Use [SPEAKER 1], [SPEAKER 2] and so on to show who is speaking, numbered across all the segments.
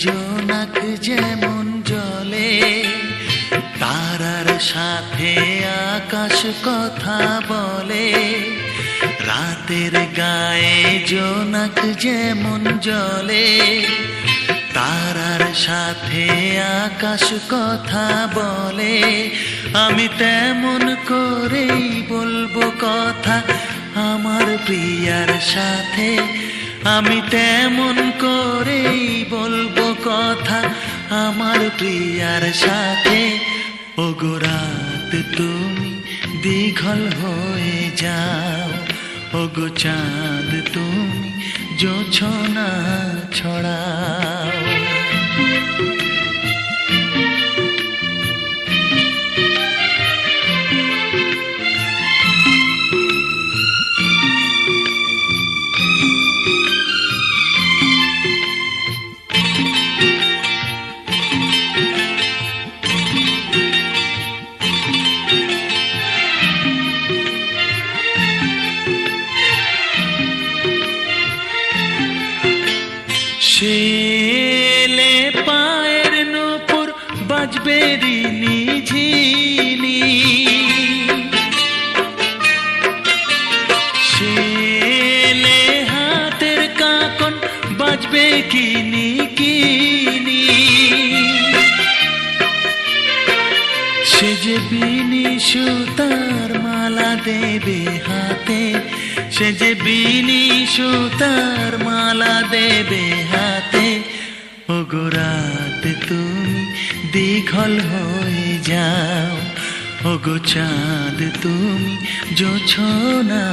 [SPEAKER 1] জোনাক যেমন জলে, তারার সাথে আকাশ কথা বলে। রাতের গায়ে জোনাক যেমন জলে, তারার সাথে আকাশ কথা বলে। আমি তেমন করেই বলবো কথা আমার প্রিয়ার সাথে, আমি তেমন করেই বলবো কথা আমার প্রিয়ার সাথে। ওগো রাত তুমি দীঘল হয়ে যাও, ওগো চাঁদ তুমি জোছনা ছড়াও। শেলে পায়ের নূপুর বাজবে রিনি ঝিনি, শেলে হাতের কাকন বাজবে কিনি কিনি। সে যে বিনি সুতার মালা দেবে হাতে, সে যে বিনি সুতার মালা দেবে হাতে। ওগো রাত তুমি দীঘল হয়ে যাও, ওগো চাঁদ তুমি জোছনা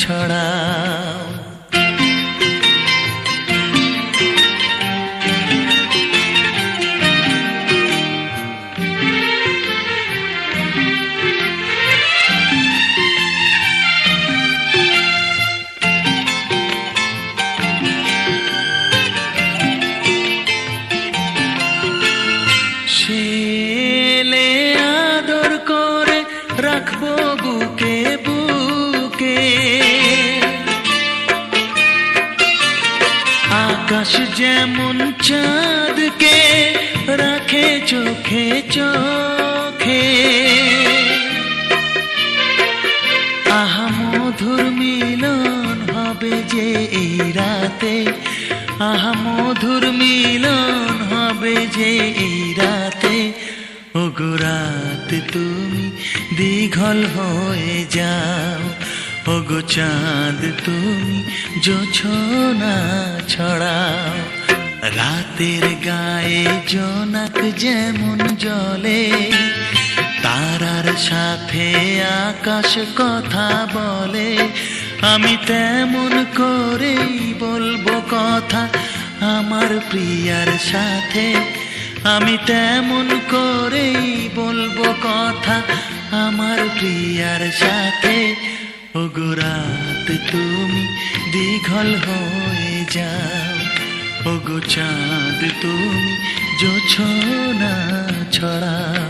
[SPEAKER 1] ছড়াও। শেলে আদর করে রাখবো বুকে বুকে, আকাশ যেমন চাঁদকে রাখে চোখে চোখে। আহা মধুর মিলন হবে যে এই রাতে, আহা মধুর মিলন হবে যে এই রাতে। ওগো রাত তুমি দীঘল হয়ে যাও, ওগো চাঁদ তুমি জোছনা ছড়াও। রাতের গায়ে জোনাক যেমন জলে, তারার সাথে আকাশ কথা বলে। আমি তেমন করেই বলবো কথা আমার প্রিয়ার সাথে, আমি তেমন করেই বলবো কথা আমার প্রিয়ার সাথে। ওগো রাত তুমি দীঘল হয়ে যাও, ওগো চাঁদ তুমি জোছনা ছড়াও।